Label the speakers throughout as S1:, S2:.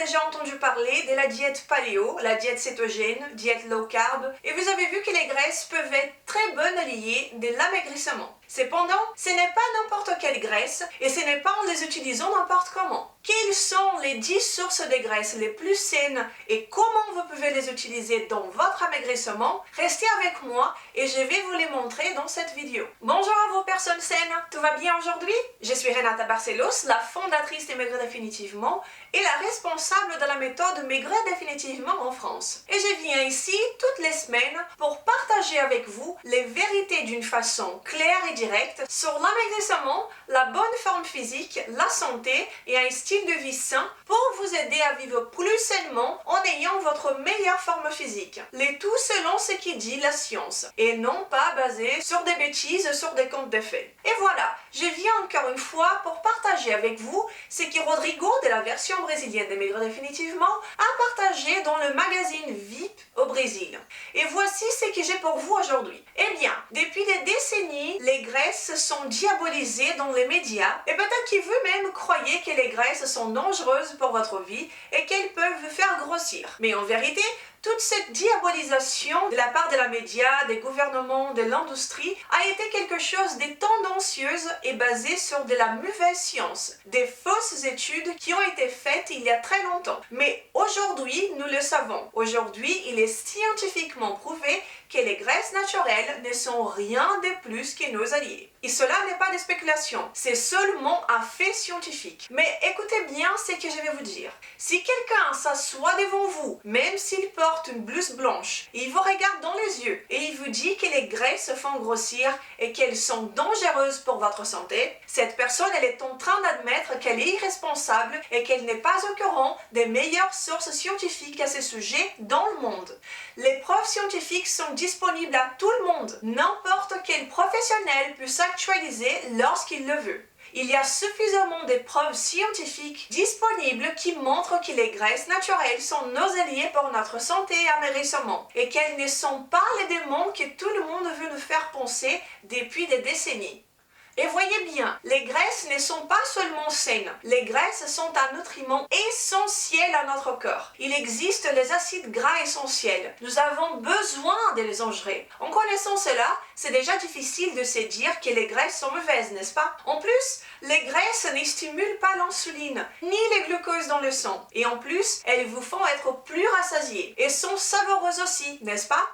S1: déjà entendu parler de la diète paléo, la diète cétogène, diète low carb, et vous avez vu que les graisses peuvent être très bonnes alliées de l'amaigrissement. Cependant, ce n'est pas n'importe quelle graisse et ce n'est pas en les utilisant n'importe comment. Quelles sont les 10 sources de graisses les plus saines et comment vous pouvez les utiliser dans votre amaigrissement? Restez avec moi et je vais vous les montrer dans cette vidéo. Bonjour à vous personnes saines, tout va bien aujourd'hui? Je suis Renata Barcelos, la fondatrice de Maigrir Définitivement et la responsable de la méthode Maigrir Définitivement en France. Et je viens ici toutes les semaines pour partager avec vous les vérités d'une façon claire et directe sur l'amaigrissement, la bonne forme physique, la santé et un style de vie sain pour vous aider à vivre plus sainement en ayant votre meilleure forme physique. Le tout selon ce qui dit la science et non pas basé sur des bêtises, sur des contes de fées. Et voilà, je viens encore une fois pour partager avec vous ce que Rodrigo de la version brésilienne de Maigrir Définitivement a partagé dans le magazine VIP au Brésil. Et voici ce que j'ai pour vous aujourd'hui. Eh bien, depuis des décennies, les graisses sont diabolisées dans les médias et peut-être que vous-même croyez que les graisses sont dangereuses pour votre vie et qu'elles peuvent vous faire grossir. Mais en vérité, toute cette diabolisation de la part de la média, des gouvernements, de l'industrie a été quelque chose de tendancieuse et basé sur de la mauvaise science, des fausses études qui ont été faites il y a très longtemps. Mais aujourd'hui, nous le savons. Aujourd'hui, il est scientifiquement prouvé que les graisses naturelles ne sont rien de plus que nos alliés. Et cela n'est pas des spéculations, c'est seulement un fait scientifique. Mais écoutez bien ce que je vais vous dire. Si quelqu'un s'assoit devant vous, même s'il porte une blouse blanche, il vous regarde dans les yeux et il vous dit que les graisses font grossir et qu'elles sont dangereuses pour votre santé, cette personne elle est en train d'admettre qu'elle est irresponsable et qu'elle n'est pas au courant des meilleures sources scientifiques à ce sujet dans le monde. Les preuves scientifiques sont disponibles à tout le monde. N'importe quel professionnel peut s'actualiser lorsqu'il le veut. Il y a suffisamment de preuves scientifiques disponibles qui montrent que les graisses naturelles sont nos alliés pour notre santé et amaigrissement et qu'elles ne sont pas les démons que tout le monde veut nous faire penser depuis des décennies. Et voyez bien, les graisses ne sont pas seulement saines. Les graisses sont un nutriment essentiel à notre corps. Il existe les acides gras essentiels. Nous avons besoin de les ingérer. En connaissant cela, c'est déjà difficile de se dire que les graisses sont mauvaises, n'est-ce pas? En plus, les graisses ne stimulent pas l'insuline, ni les glucoses dans le sang. Et en plus, elles vous font être plus rassasiés. Et sont savoureuses aussi, n'est-ce pas?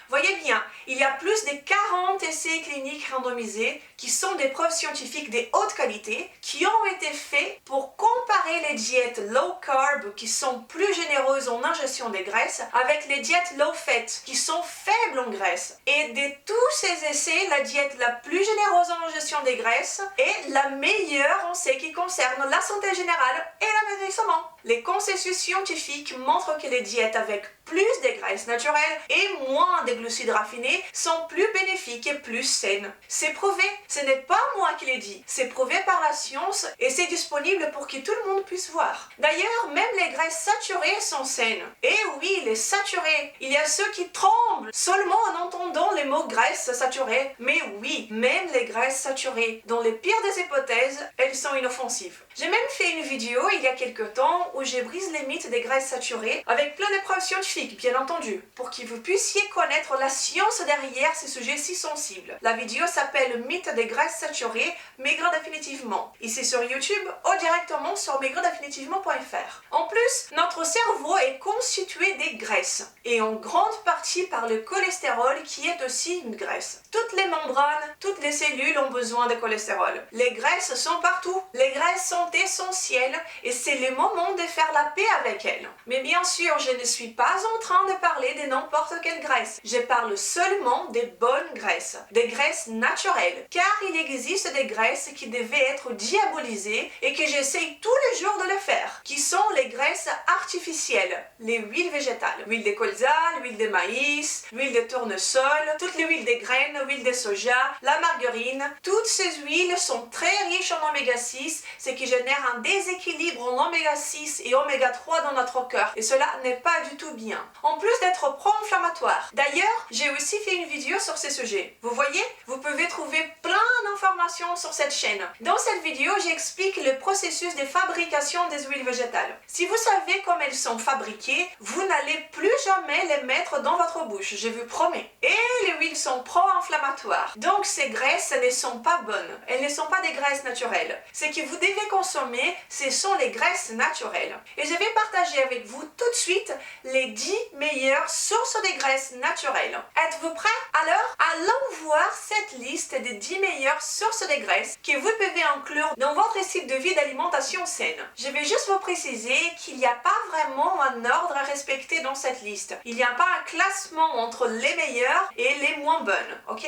S1: Voyez bien, il y a plus de 40 essais cliniques randomisés qui sont des preuves scientifiques de haute qualité qui ont été faits pour comparer les diètes low carb qui sont plus généreuses en ingestion de graisse avec les diètes low fat qui sont faibles en graisse. Et de tous ces essais, la diète la plus généreuse en ingestion des graisses est la meilleure en ce qui concerne la santé générale et l'amaigrissement. Les consensus scientifiques montrent que les diètes avec plus de graisses naturelles et moins de glucides raffinés sont plus bénéfiques et plus saines. C'est prouvé, ce n'est pas moi qui l'ai dit, c'est prouvé par la science et c'est disponible pour que tout le monde puisse voir. D'ailleurs, même les graisses saturées sont saines. Et oui, les saturées, il y a ceux qui tremblent seulement en entendant les mots graisses saturées. Mais oui, même les graisses saturées, dans les pires des hypothèses, elles sont inoffensives. J'ai même fait une vidéo il y a quelques temps où je brise les mythes des graisses saturées avec plein de preuves scientifiques, bien entendu, pour que vous puissiez connaître la science derrière ces sujets si sensibles. La vidéo s'appelle Mythe des graisses saturées, Maigrir Définitivement. Ici sur YouTube ou directement sur maigrirdéfinitivement.fr. En plus, notre cerveau est constitué des graisses et en grande partie par le cholestérol qui est aussi une graisse. Toutes les membranes, toutes les cellules ont besoin de cholestérol. Les graisses sont partout. Les graisses sont essentielles et c'est le moment de faire la paix avec elles. Mais bien sûr, je ne suis pas en train de parler de n'importe quelle graisse. Je parle seulement des bonnes graisses, des graisses naturelles, car il existe des graisses qui devaient être diabolisées et que j'essaye tous les jours de le faire, qui sont les graisses artificielles, les huiles végétales, l'huile de colza, l'huile de maïs, l'huile de tournesol, toutes les huiles de graines, l'huile de soja, la margarine. Toutes ces huiles sont très riches en oméga 6, ce qui génère un déséquilibre en oméga 6 et oméga 3 dans notre corps, et cela n'est pas du tout bien. En plus d'être pro-inflammatoire. D'ailleurs, j'ai aussi fait une vidéo sur ce sujet. Vous voyez, vous pouvez trouver plein d'informations sur cette chaîne. Dans cette vidéo, j'explique le processus de fabrication des huiles végétales. végétales. Si vous savez comment elles sont fabriquées, vous n'allez plus jamais les mettre dans votre bouche, je vous promets. Et les huiles sont pro-inflammatoires. Donc ces graisses ne sont pas bonnes. Elles ne sont pas des graisses naturelles. Ce que vous devez consommer, ce sont les graisses naturelles. Et je vais partager avec vous tout de suite les 10 meilleures sources de graisses naturelles. Êtes-vous prêts? Alors, allons voir cette liste des 10 meilleures sources de graisses que vous pouvez inclure dans votre style de vie d'alimentation saine. Je vais juste vous préciser qu'il n'y a pas vraiment un ordre à respecter dans cette liste. Il n'y a pas un classement entre les meilleures et les moins bonnes, ok?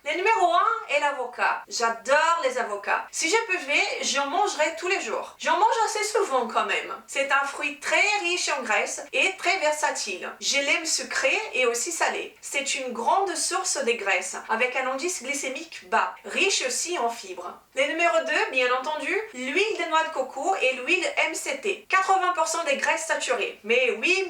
S1: Le numéro 1 est l'avocat. J'adore les avocats. Si je pouvais, j'en mangerais tous les jours. J'en mange assez souvent quand même. C'est un fruit très riche en graisse et très versatile. Je l'aime sucré et aussi salé. C'est une grande source de graisse avec un indice glycémique bas, riche aussi en fibres. Le numéro 2, bien entendu, l'huile de noix de coco et l'huile MCT. 80% des graisses saturées. Mais oui.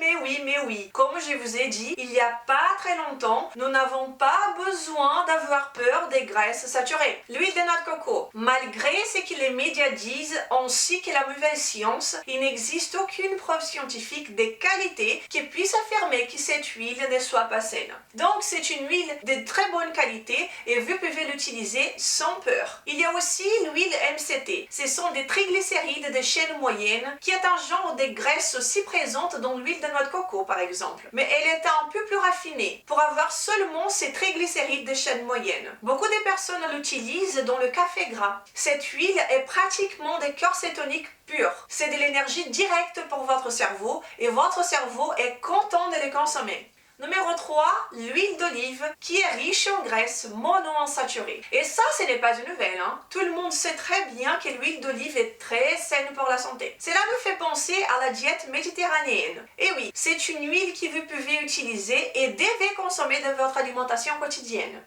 S1: Comme je vous ai dit, il n'y a pas très longtemps, nous n'avons pas besoin d'avoir peur des graisses saturées. L'huile de noix de coco, malgré ce que les médias disent ainsi que la mauvaise science, il n'existe aucune preuve scientifique de qualité qui puisse affirmer que cette huile ne soit pas saine. Donc c'est une huile de très bonne qualité et vous pouvez l'utiliser sans peur. Il y a aussi l'huile MCT. Ce sont des triglycérides de chaîne moyenne qui est un genre de graisse aussi présente dans l'huile de noix de coco par exemple. Mais elle est un peu plus raffinée pour avoir seulement ces triglycérides de chaîne moyenne. Beaucoup de personnes l'utilisent dans le café gras. Cette huile est pratiquement des cœurs cétoniques purs. C'est de l'énergie directe pour votre cerveau et votre cerveau est content de les consommer. Numéro 3, l'huile d'olive qui est riche en graisses monoinsaturées. Et ça, ce n'est pas une nouvelle. Tout le monde sait très bien que l'huile d'olive est très saine pour la santé. Cela me fait penser à la diète méditerranéenne. Et oui, c'est une huile que vous pouvez utiliser et devez consommer dans votre alimentation quotidienne.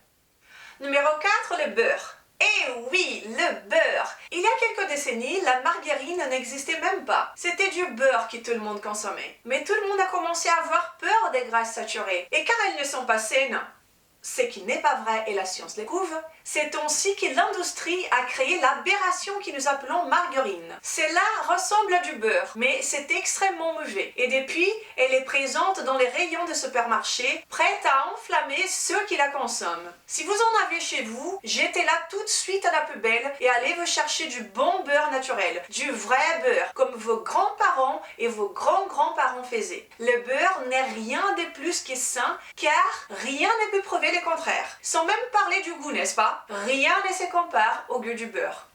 S1: Numéro 4, le beurre. Et oui, le beurre. Il y a quelques décennies, la margarine n'existait même pas. C'était du beurre que tout le monde consommait. Mais tout le monde a commencé à avoir peur des graisses saturées. Et car elles ne sont pas saines, ce qui n'est pas vrai et la science le prouve, c'est ainsi que l'industrie a créé l'aberration que nous appelons margarine. Cela ressemble à du beurre, mais c'est extrêmement mauvais. Et depuis, elle est présente dans les rayons de supermarchés, prête à enflammer ceux qui la consomment. Si vous en avez chez vous, jetez-la tout de suite à la poubelle et allez vous chercher du bon beurre naturel, du vrai beurre, comme vos grands-parents et vos grands-grands-parents faisaient. Le beurre n'est rien de plus que sain, car rien ne peut prouver le contraire. Sans même parler du goût, n'est-ce pas? Rien ne se compare au goût du beurre.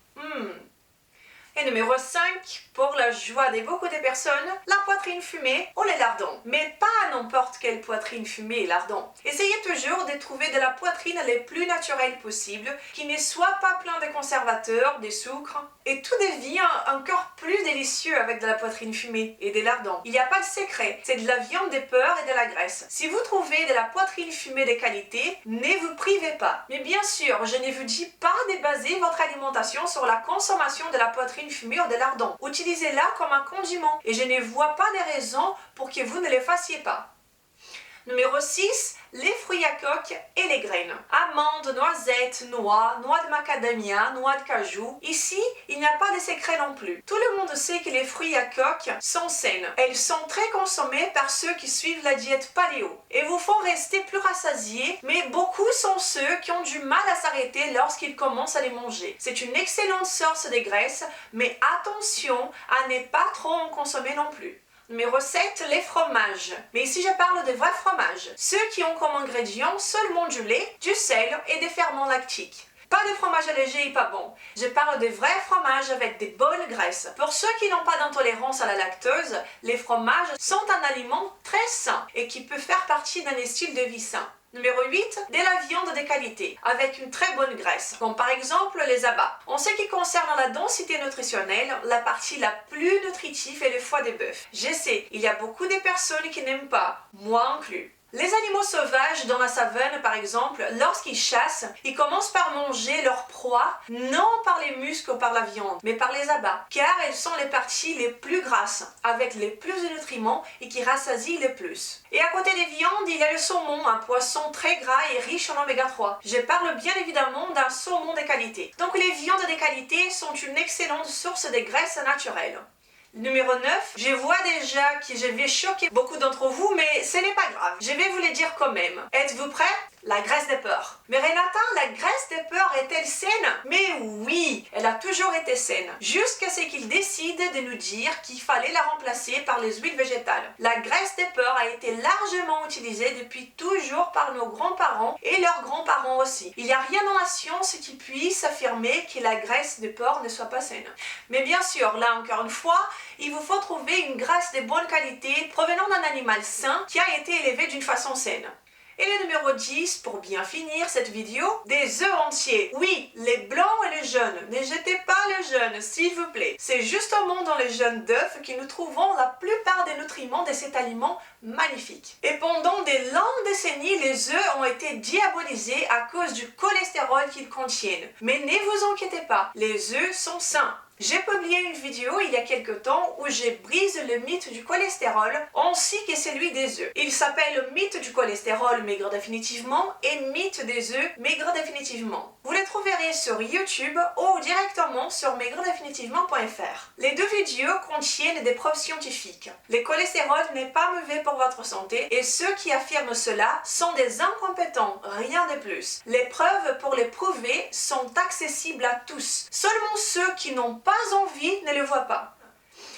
S1: Et numéro 5, pour la joie de beaucoup de personnes, la poitrine fumée ou les lardons. Mais pas n'importe quelle poitrine fumée et lardons. Essayez toujours de trouver de la poitrine les plus naturelle possible, qui ne soit pas plein de conservateurs, de sucre. Et tout devient encore plus délicieux avec de la poitrine fumée et des lardons. Il n'y a pas de secret, c'est de la viande de porc et de la graisse. Si vous trouvez de la poitrine fumée de qualité, ne vous privez pas. Mais bien sûr, je ne vous dis pas de baser votre alimentation sur la consommation de la poitrine fumée ou de lardons. Utilisez-la comme un condiment et je ne vois pas de raison pour que vous ne le fassiez pas. Numéro 6, les fruits à coque et les graines. Amandes, noisettes, noix de macadamia, noix de cajou. Ici, il n'y a pas de secret non plus. Tout le monde sait que les fruits à coque sont saines. Elles sont très consommées par ceux qui suivent la diète paléo et vous font rester plus rassasiés, mais beaucoup sont ceux qui ont du mal à s'arrêter lorsqu'ils commencent à les manger. C'est une excellente source de graisse, mais attention à ne pas trop en consommer non plus. Numéro 7, les fromages. Mais ici je parle de vrais fromages. Ceux qui ont comme ingrédients seulement du lait, du sel et des ferments lactiques. Pas de fromage allégé et pas bon. Je parle de vrais fromages avec des bonnes graisses. Pour ceux qui n'ont pas d'intolérance à la lactose, les fromages sont un aliment très sain et qui peut faire partie d'un style de vie sain. Numéro 8, de la viande de qualité, avec une très bonne graisse, comme par exemple les abats. En ce qui concerne la densité nutritionnelle, la partie la plus nutritive est le foie de bœuf. Je sais, il y a beaucoup de personnes qui n'aiment pas, moi inclus. Les animaux sauvages dans la savane, par exemple, lorsqu'ils chassent, ils commencent par manger leur proie, non par les muscles ou par la viande, mais par les abats, car elles sont les parties les plus grasses, avec les plus de nutriments et qui rassasient le plus. Et à côté des viandes, il y a le saumon, un poisson très gras et riche en oméga 3. Je parle bien évidemment d'un saumon de qualité. Donc les viandes de qualité sont une excellente source de graisse naturelle. Numéro 9, je vois déjà que je vais choquer beaucoup d'entre vous, mais ce n'est pas grave. Je vais vous le dire quand même. Êtes-vous prêts? La graisse des peurs. Mais Renata, la graisse des peurs est-elle saine? Mais oui, elle a toujours été saine. Jusqu'à ce qu'il décide de nous dire qu'il fallait la remplacer par les huiles végétales. La graisse des peurs a été largement utilisée depuis toujours par nos grands-parents et leurs grands-parents aussi. Il n'y a rien dans la science qui puisse affirmer que la graisse de porc ne soit pas saine. Mais bien sûr, là encore une fois, il vous faut trouver une graisse de bonne qualité provenant d'un animal sain qui a été élevé d'une façon saine. Et le numéro 10, pour bien finir cette vidéo, des œufs entiers. Oui, les blancs et les jaunes. Ne jetez pas les jaunes, s'il vous plaît. C'est justement dans les jaunes d'œufs que nous trouvons la plupart des nutriments de cet aliment magnifique. Et pendant des longues décennies, les œufs ont été diabolisés à cause du cholestérol qu'ils contiennent. Mais ne vous inquiétez pas, les œufs sont sains. J'ai publié une vidéo il y a quelque temps où je brise le mythe du cholestérol ainsi que celui des œufs. Il s'appelle mythe du cholestérol maigre définitivement et mythe des œufs maigre définitivement. Vous les trouverez sur YouTube ou directement sur maigredéfinitivement.fr. Les deux vidéos contiennent des preuves scientifiques. Le cholestérol n'est pas mauvais pour votre santé et ceux qui affirment cela sont des incompétents, rien de plus. Les preuves pour les prouver sont accessibles à tous. Seulement ceux qui n'ont pas envie ne le voient pas.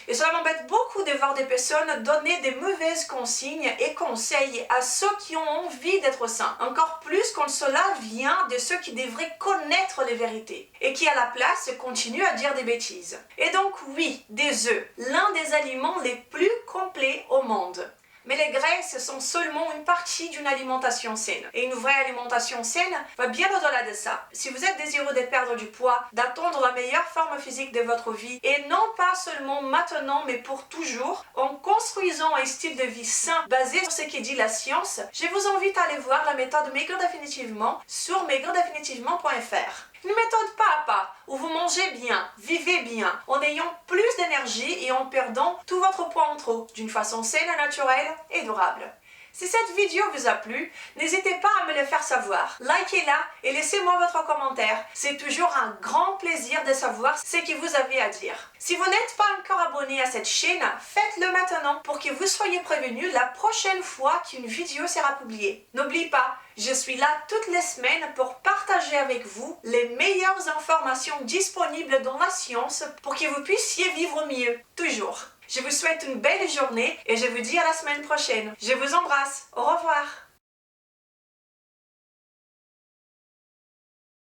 S1: Et cela m'embête beaucoup de voir des personnes donner des mauvaises consignes et conseils à ceux qui ont envie d'être sains. Encore plus quand cela vient de ceux qui devraient connaître les vérités et qui à la place continuent à dire des bêtises. Et donc oui, des œufs, l'un des aliments les plus complets au monde. Mais les graisses sont seulement une partie d'une alimentation saine. Et une vraie alimentation saine va bien au-delà de ça. Si vous êtes désireux de perdre du poids, d'atteindre la meilleure forme physique de votre vie, et non pas seulement maintenant mais pour toujours, en construisant un style de vie sain basé sur ce que dit la science, je vous invite à aller voir la méthode Maigre Définitivement sur maigredéfinitivement.fr. Une méthode pas à pas, où vous mangez bien, vivez bien, en ayant plus d'énergie et en perdant tout votre poids en trop, d'une façon saine, naturelle et durable. Si cette vidéo vous a plu, n'hésitez pas à me le faire savoir. Likez-la et laissez-moi votre commentaire. C'est toujours un grand plaisir de savoir ce que vous avez à dire. Si vous n'êtes pas encore abonné à cette chaîne, faites-le maintenant pour que vous soyez prévenu la prochaine fois qu'une vidéo sera publiée. N'oubliez pas, je suis là toutes les semaines pour partager avec vous les meilleures informations disponibles dans la science pour que vous puissiez vivre mieux, toujours. Je vous souhaite une belle journée et je vous dis à la semaine prochaine. Je vous embrasse. Au revoir.